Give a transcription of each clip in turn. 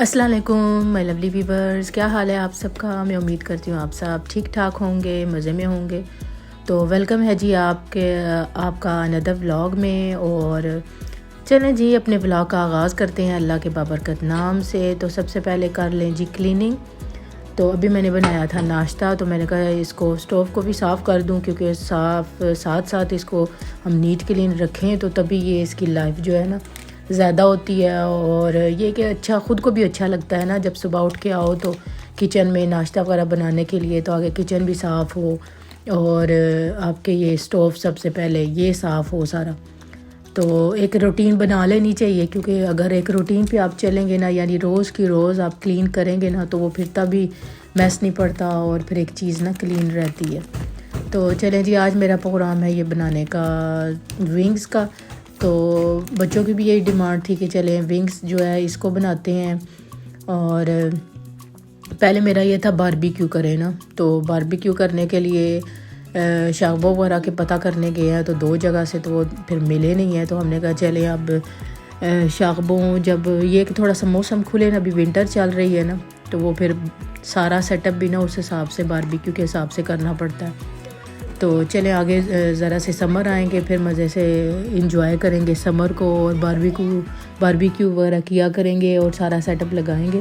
السلام علیکم مائی lovely viewers, کیا حال ہے آپ سب کا؟ میں امید کرتی ہوں آپ سب ٹھیک ٹھاک ہوں گے، مزے میں ہوں گے۔ تو ویلکم ہے جی آپ کا اندر ولاگ میں۔ اور چلیں جی اپنے ولاگ کا آغاز کرتے ہیں اللہ کے بابرکت نام سے۔ تو سب سے پہلے کر لیں جی کلیننگ۔ تو ابھی میں نے بنایا تھا ناشتہ، تو میں نے کہا اس کو اسٹوو کو بھی صاف کر دوں، کیونکہ ساتھ ساتھ اس کو ہم نیٹ کلین رکھیں تو تبھی یہ اس کی لائف جو ہے نا زیادہ ہوتی ہے۔ اور یہ کہ اچھا خود کو بھی اچھا لگتا ہے نا، جب صبح اٹھ کے آؤ تو کچن میں ناشتہ وغیرہ بنانے کے لیے تو آگے کچن بھی صاف ہو، اور آپ کے یہ اسٹوو سب سے پہلے یہ صاف ہو سارا۔ تو ایک روٹین بنا لینی چاہیے، کیونکہ اگر ایک روٹین پہ آپ چلیں گے نا، یعنی روز کی روز آپ کلین کریں گے نا، تو وہ پھر تبھی میس نہیں پڑتا اور پھر ایک چیز نا کلین رہتی ہے۔ تو چلیں جی آج میرا پروگرام ہے یہ بنانے کا ونگز کا۔ تو بچوں کی بھی یہی ڈیمانڈ تھی کہ چلیں ونگز جو ہے اس کو بناتے ہیں۔ اور پہلے میرا یہ تھا باربیکیو کرے نا، تو باربیکیو کرنے کے لیے شاغبوں وغیرہ کے پتہ کرنے گئے ہیں، تو 2 جگہ سے تو وہ پھر ملے نہیں ہیں۔ تو ہم نے کہا چلیں اب شاغبوں جب یہ کہ تھوڑا سا موسم کھلے نا، ابھی ونٹر چل رہی ہے نا، تو وہ پھر سارا سیٹ اپ بھی نا اس حساب سے باربیکیو کے حساب سے کرنا پڑتا ہے۔ تو چلیں آگے ذرا سے سمر آئیں گے، پھر مزے سے انجوائے کریں گے سمر کو، اور باربیکیو وغیرہ کیا کریں گے اور سارا سیٹ اپ لگائیں گے۔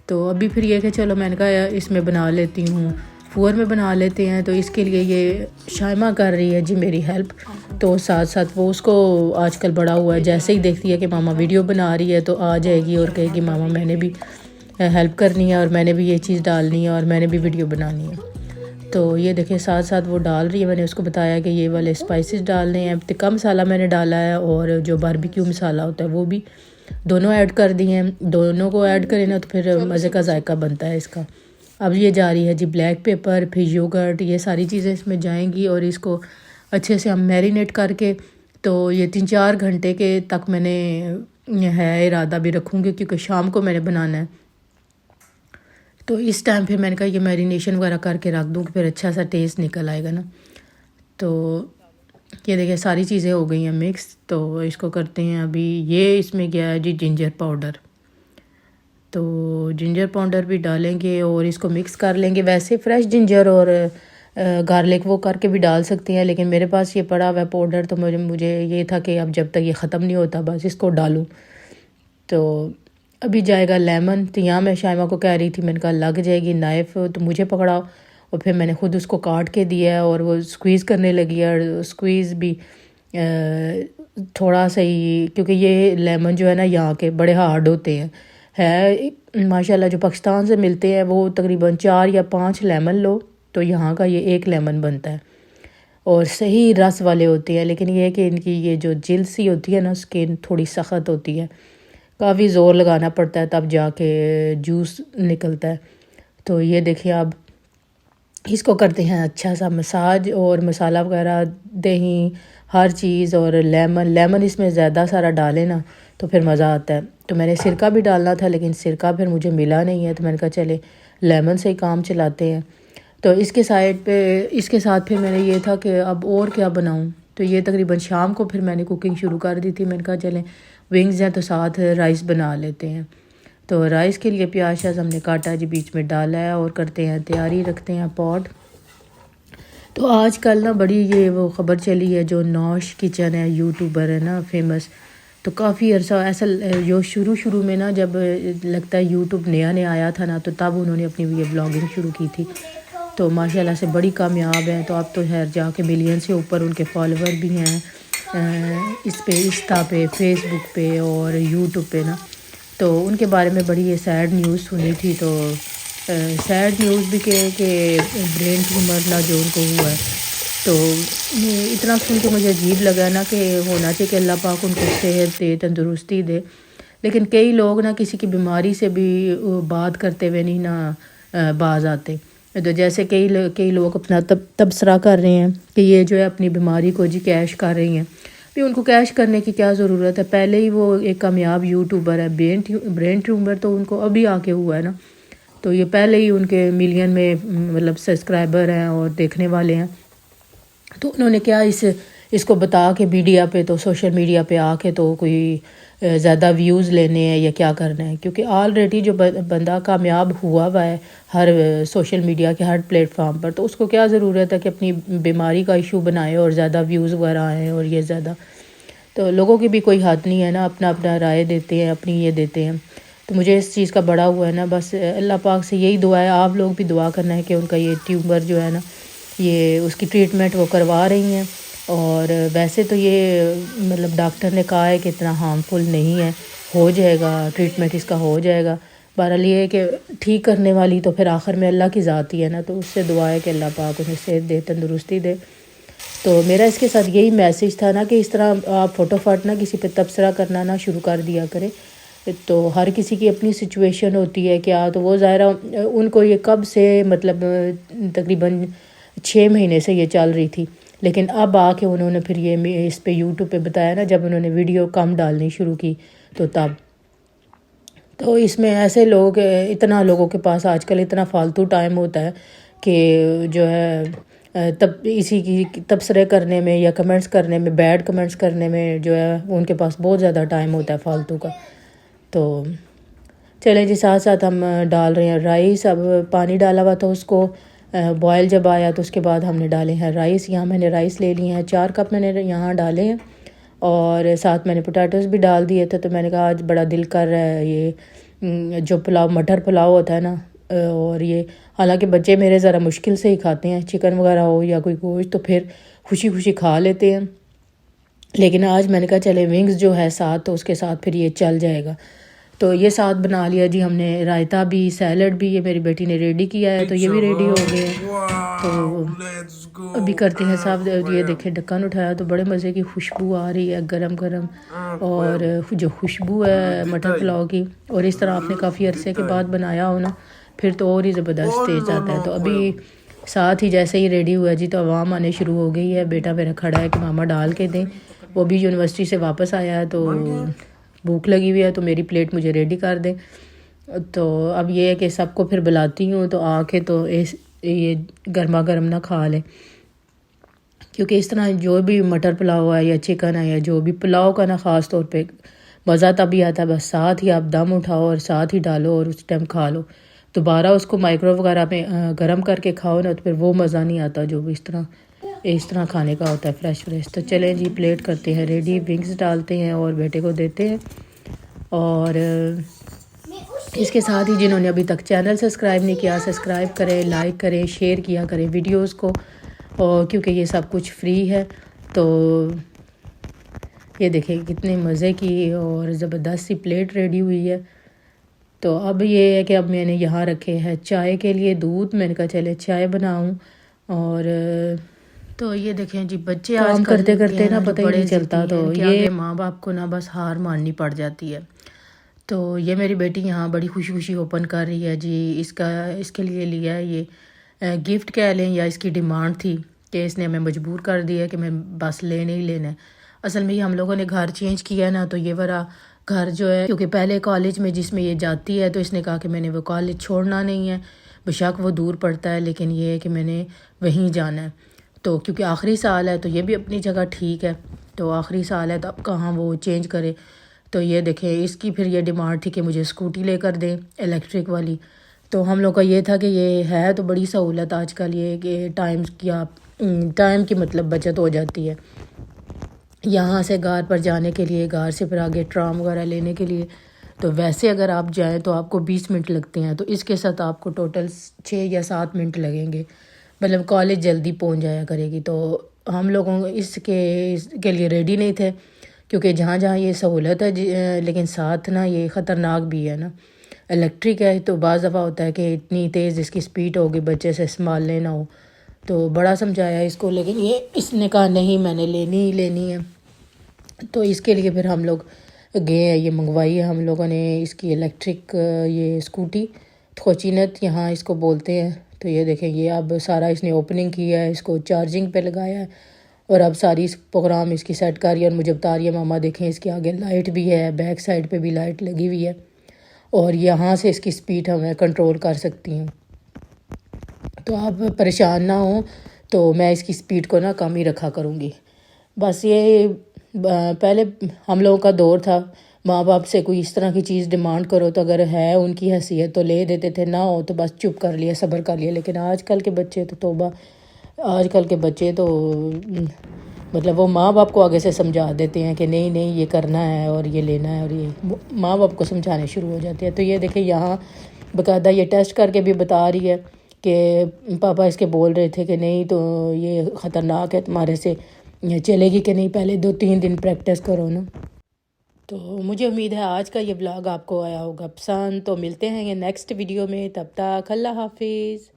تو ابھی پھر یہ کہ چلو میں نے کہا اس میں بنا لیتی ہوں، فور میں بنا لیتے ہیں۔ تو اس کے لیے یہ شائمہ کر رہی ہے جی میری ہیلپ، تو ساتھ ساتھ وہ اس کو آج کل بڑا ہوا ہے، جیسے ہی دیکھتی ہے کہ ماما ویڈیو بنا رہی ہے تو آ جائے گی اور کہے گی ماما میں نے بھی ہیلپ کرنی ہے، اور میں نے بھی یہ چیز ڈالنی ہے، اور میں نے بھی ویڈیو بنانی ہے۔ تو یہ دیکھیں ساتھ ساتھ وہ ڈال رہی ہے۔ میں نے اس کو بتایا کہ یہ والے اسپائسز ڈالنے ہیں، تکا مسالہ میں نے ڈالا ہے، اور جو باربیکیو مسالہ ہوتا ہے وہ بھی دونوں ایڈ کر دیے ہیں۔ دونوں کو ایڈ کریں نا تو پھر مزے کا ذائقہ بنتا ہے اس کا۔ اب یہ جا رہی ہے جی بلیک پیپر، پھر یوگرٹ، یہ ساری چیزیں اس میں جائیں گی، اور اس کو اچھے سے ہم میرینیٹ کر کے تو یہ 3-4 گھنٹے کے تک میں نے ہے ارادہ بھی رکھوں گی، کیونکہ شام کو میں نے بنانا ہے۔ تو اس ٹائم پھر میں نے کہا یہ میرینیشن وغیرہ کر کے رکھ دوں کہ پھر اچھا سا ٹیسٹ نکل آئے گا نا۔ تو یہ دیکھیں ساری چیزیں ہو گئی ہیں مکس، تو اس کو کرتے ہیں ابھی۔ یہ اس میں گیا ہے جی جنجر پاؤڈر، تو جنجر پاؤڈر بھی ڈالیں گے اور اس کو مکس کر لیں گے۔ ویسے فریش جنجر اور گارلک وہ کر کے بھی ڈال سکتے ہیں، لیکن میرے پاس یہ پڑا ہوا ہے پاؤڈر، تو مجھے یہ تھا کہ اب جب تک یہ ختم نہیں ہوتا بس اس کو ڈالوں۔ تو ابھی جائے گا لیمن، تو یہاں میں شائمہ کو کہہ رہی تھی، میں نے کہا لگ جائے گی نائف تو مجھے پکڑاؤ، اور پھر میں نے خود اس کو کاٹ کے دیا ہے، اور وہ سکویز کرنے لگی ہے، اور سکویز بھی تھوڑا سا ہی، کیونکہ یہ لیمن جو ہے نا یہاں کے بڑے ہارڈ ہوتے ہیں، ہے ماشاءاللہ جو پاکستان سے ملتے ہیں وہ تقریباً 4 یا 5 لیمن لو تو یہاں کا یہ 1 لیمن بنتا ہے، اور صحیح رس والے ہوتے ہیں۔ لیکن یہ ہے کہ ان کی یہ جو جلد سی ہوتی ہے نا اسکن تھوڑی سخت ہوتی ہے، کافی زور لگانا پڑتا ہے تب جا کے جوس نکلتا ہے۔ تو یہ دیکھیں اب اس کو کرتے ہیں اچھا سا مساج، اور مسالہ وغیرہ دہی ہر چیز، اور لیمن اس میں زیادہ سارا ڈالے نا تو پھر مزہ آتا ہے۔ تو میں نے سرکہ بھی ڈالنا تھا، لیکن سرکہ پھر مجھے ملا نہیں ہے، تو میں نے کہا چلے لیمن سے ہی کام چلاتے ہیں۔ تو اس کے ساتھ پھر میں نے یہ تھا کہ اب اور کیا بناؤں، تو یہ تقریباً شام کو پھر میں نے کوکنگ شروع کر دی تھی۔ میں نے کہا چلیں ونگز ہیں تو ساتھ رائس بنا لیتے ہیں۔ تو رائس کے لیے پیاز ہم نے کاٹا جی، بیچ میں ڈالا ہے، اور کرتے ہیں تیاری، رکھتے ہیں پاٹ۔ تو آج کل نا بڑی یہ وہ خبر چلی ہے، جو نوش کچن ہے یوٹیوبر ہے نا فیمس، تو کافی عرصہ ایسا جو شروع میں نا جب لگتا ہے یوٹیوب نیا آیا تھا نا، تو تب انہوں نے اپنی یہ بلاگنگ شروع کی تھی، تو ماشاءاللہ سے بڑی کامیاب ہیں۔ تو اب تو خیر جا کے ملین سے اوپر ان کے فالوور بھی ہیں اس پہ، انسٹا پہ، فیس بک پہ اور یوٹیوب پہ نا۔ تو ان کے بارے میں بڑی یہ سیڈ نیوز سنی تھی، تو سیڈ نیوز بھی کہ برین ٹیومر نا جو ان کو ہوا ہے، تو اتنا سن کے مجھے عجیب لگا نا کہ ہونا چاہیے کہ اللہ پاک ان کو صحت دے، تندرستی دے، لیکن کئی لوگ نا کسی کی بیماری سے بھی بات کرتے ہوئے نہیں نا باز آتے۔ تو جیسے کئی لوگ اپنا تبصرہ کر رہے ہیں کہ یہ جو ہے اپنی بیماری کو جی کیش کر رہی ہیں، بھی ان کو کیش کرنے کی کیا ضرورت ہے؟ پہلے ہی وہ ایک کامیاب یوٹیوبر ہے، برین ٹیومر تو ان کو ابھی آ کے ہوا ہے نا، تو یہ پہلے ہی ان کے ملین میں مطلب سبسکرائبر ہیں اور دیکھنے والے ہیں، تو انہوں نے کیا اس کو بتا کے میڈیا پہ، تو سوشل میڈیا پہ آ کے تو کوئی زیادہ ویوز لینے ہیں یا کیا کرنا ہے، کیونکہ آلریڈی جو بندہ کامیاب ہوا ہے ہر سوشل میڈیا کے ہر پلیٹ فارم پر، تو اس کو کیا ضرورت ہے کہ اپنی بیماری کا ایشو بنائے اور زیادہ ویوز وغیرہ آئیں اور یہ زیادہ. تو لوگوں کی بھی کوئی حد نہیں ہے نا، اپنا اپنا رائے دیتے ہیں، اپنی یہ دیتے ہیں. تو مجھے اس چیز کا بڑا ہوا ہے نا، بس اللہ پاک سے یہی دعا ہے، آپ لوگ بھی دعا کرنا ہے کہ ان کا یہ ٹیومر جو ہے نا، یہ اس کی ٹریٹمنٹ وہ کروا رہی ہیں. اور ویسے تو یہ مطلب ڈاکٹر نے کہا ہے کہ اتنا ہارمفل نہیں ہے، ہو جائے گا ٹریٹمنٹ اس کا، ہو جائے گا. بہرحال یہ ہے کہ ٹھیک کرنے والی تو پھر آخر میں اللہ کی ذات ہی ہے نا، تو اس سے دعا ہے کہ اللہ پاک انہیں صحت دے، تندرستی دے. تو میرا اس کے ساتھ یہی میسیج تھا نا کہ اس طرح آپ فوٹو فاٹ نہ کسی پہ تبصرہ کرنا نہ شروع کر دیا کرے. تو ہر کسی کی اپنی سچویشن ہوتی ہے کیا، تو وہ ظاہرہ ان کو یہ کب سے مطلب تقریباً 6 مہینے سے یہ چل رہی تھی، لیکن اب آ کے انہوں نے پھر یہ اس پہ یوٹیوب پہ بتایا نا، جب انہوں نے ویڈیو کم ڈالنی شروع کی تو تب. تو اس میں ایسے لوگ، اتنا لوگوں کے پاس آج کل اتنا فالتو ٹائم ہوتا ہے کہ جو ہے تب اسی کی تبصرے کرنے میں یا کمنٹس کرنے میں، بیڈ کمنٹس کرنے میں جو ہے ان کے پاس بہت زیادہ ٹائم ہوتا ہے فالتو کا. تو چلیں جی، ساتھ ساتھ ہم ڈال رہے ہیں رائس. اب پانی ڈالا ہوا تھا، اس کو بوائل جب آیا تو اس کے بعد ہم نے ڈالے ہیں رائس. یہاں میں نے رائس لے لیے ہیں 4 کپ میں نے یہاں ڈالے ہیں، اور ساتھ میں نے پوٹیٹوز بھی ڈال دیے تھے. تو میں نے کہا آج بڑا دل کر رہا ہے یہ جو پلاؤ، مٹر پلاؤ ہوتا ہے نا، اور یہ حالانکہ بچے میرے ذرا مشکل سے ہی کھاتے ہیں، چکن وغیرہ ہو یا کوئی گوشت تو پھر خوشی خوشی کھا لیتے ہیں، لیکن آج میں نے کہا چلے ونگز جو ہے ساتھ، تو اس کے ساتھ پھر یہ چل جائے گا. تو یہ ساتھ بنا لیا جی ہم نے، رائتا بھی، سیلڈ بھی یہ میری بیٹی نے ریڈی کیا ہے، تو یہ بھی ریڈی ہو گئے ہیں. تو ابھی کرتے ہیں صاحب. یہ دیکھیں ڈھکن اٹھایا تو بڑے مزے کی خوشبو آ رہی ہے گرم گرم، اور جو خوشبو ہے مٹر پلاؤ کی، اور اس طرح آپ نے کافی عرصے کے بعد بنایا ہو نا، پھر تو اور ہی زبردست ٹیسٹ آتا ہے. تو ابھی ساتھ ہی جیسے ہی ریڈی ہوا جی تو عوام آنے شروع ہو گئی ہے. بیٹا میرا کھڑا ہے کہ ماما ڈال کے دیں، وہ بھی یونیورسٹی سے واپس آیا ہے تو بھوک لگی ہوئی ہے، تو میری پلیٹ مجھے ریڈی کر دیں. تو اب یہ ہے کہ سب کو پھر بلاتی ہوں تو آ کے تو یہ گرما گرم نہ کھا لیں، کیونکہ اس طرح جو بھی مٹر پلاؤ ہے یا چکن ہے یا جو بھی پلاؤ کا نا، خاص طور پہ مزہ تبھی آتا ہے بس ساتھ ہی آپ دم اٹھاؤ اور ساتھ ہی ڈالو اور اس ٹائم کھا لو. دوبارہ اس کو مائکرو وغیرہ میں گرم کر کے کھاؤ نا، تو پھر وہ مزہ نہیں آتا جو اس طرح کھانے کا ہوتا ہے فریش فریش. تو چلیں جی پلیٹ کرتے ہیں ریڈی، ونگز ڈالتے ہیں اور بیٹے کو دیتے ہیں. اور اس کے ساتھ ہی جنہوں نے ابھی تک چینل سبسکرائب نہیں کیا، سبسکرائب کریں، لائک کریں، شیئر کیا کریں ویڈیوز کو، اور کیونکہ یہ سب کچھ فری ہے. تو یہ دیکھیں کتنے مزے کی اور زبردست سی پلیٹ ریڈی ہوئی ہے. تو اب یہ ہے کہ اب میں نے یہاں رکھے ہیں چائے کے لیے دودھ. میں نے کہا چلے چائے بناؤں. اور تو یہ دیکھیں جی بچے آج کرتے کرتے نا پتہ ہی نہیں چلتا، تو یہ ماں باپ کو نا بس ہار ماننی پڑ جاتی ہے. تو یہ میری بیٹی یہاں بڑی خوشی خوشی اوپن کر رہی ہے جی. اس کے لیے لیا ہے یہ گفٹ کہہ لیں یا اس کی ڈیمانڈ تھی کہ اس نے ہمیں مجبور کر دیا کہ میں بس لینے ہی لینا ہے. اصل میں ہم لوگوں نے گھر چینج کیا ہے نا، تو یہ ورا گھر جو ہے، کیونکہ پہلے کالج میں جس میں یہ جاتی ہے تو اس نے کہا کہ میں نے وہ کالج چھوڑنا نہیں ہے، بشک وہ دور پڑتا ہے لیکن یہ ہے کہ میں نے وہیں جانا ہے. تو کیونکہ آخری سال ہے تو یہ بھی اپنی جگہ ٹھیک ہے، تو آخری سال ہے تو اب کہاں وہ چینج کرے. تو یہ دیکھیں اس کی پھر یہ ڈیمانڈ تھی کہ مجھے اسکوٹی لے کر دیں الیکٹرک والی. تو ہم لوگ کا یہ تھا کہ یہ ہے تو بڑی سہولت آج کل، یہ کہ ٹائم کی مطلب بچت ہو جاتی ہے. یہاں سے گار پر جانے کے لیے، گار سے پھر آگے ٹرام وغیرہ لینے کے لیے، تو ویسے اگر آپ جائیں تو آپ کو 20 منٹ لگتے ہیں، تو اس کے ساتھ آپ کو ٹوٹل 6 یا 7 منٹ لگیں گے. مطلب کالج جلدی پہنچ جایا کرے گی. تو ہم لوگوں اس کے لیے ریڈی نہیں تھے، کیونکہ جہاں جہاں یہ سہولت ہے لیکن ساتھ نا یہ خطرناک بھی ہے نا. الیکٹرک ہے تو بعض دفعہ ہوتا ہے کہ اتنی تیز اس کی سپیڈ ہوگی بچے سے سنبھالنے نہ ہو. تو بڑا سمجھایا اس کو، لیکن اس نے کہا نہیں میں نے لینی ہی لینی ہے. تو اس کے لیے پھر ہم لوگ گئے ہیں، یہ منگوائی ہے ہم لوگوں نے اس کی الیکٹرک یہ اسکوٹی، تھوچینت یہاں اس کو بولتے ہیں. تو یہ دیکھیں یہ اب سارا اس نے اوپننگ کیا ہے، اس کو چارجنگ پہ لگایا ہے، اور اب ساری اس پروگرام اس کی سیٹ کر رہی ہے. اور مجھے بتا رہی ہے ماما دیکھیں اس کے آگے لائٹ بھی ہے، بیک سائڈ پہ بھی لائٹ لگی ہوئی ہے، اور یہاں سے اس کی سپیڈ ہمیں کنٹرول کر سکتی ہوں. تو آپ پریشان نہ ہوں، تو میں اس کی سپیڈ کو نا کم ہی رکھا کروں گی. بس یہ پہلے ہم لوگوں کا دور تھا ماں باپ سے کوئی اس طرح کی چیز ڈیمانڈ کرو تو اگر ہے ان کی حیثیت تو لے دیتے تھے، نہ ہو تو بس چپ کر لیا، صبر کر لیا. لیکن آج کل کے بچے تو توبہ، آج کل کے بچے تو مطلب وہ ماں باپ کو آگے سے سمجھا دیتے ہیں کہ نہیں نہیں یہ کرنا ہے اور یہ لینا ہے، اور یہ ماں باپ کو سمجھانے شروع ہو جاتے ہیں. تو یہ دیکھیں یہاں باقاعدہ یہ ٹیسٹ کر کے بھی بتا رہی ہے کہ پاپا اس کے بول رہے تھے کہ نہیں تو یہ خطرناک ہے، تمہارے سے چلے گی کہ نہیں، پہلے 2-3 دن پریکٹس کرو نا. تو مجھے امید ہے آج کا یہ بلاگ آپ کو آیا ہوگا پسند. تو ملتے ہیں نیکسٹ ویڈیو میں، تب تک اللہ حافظ.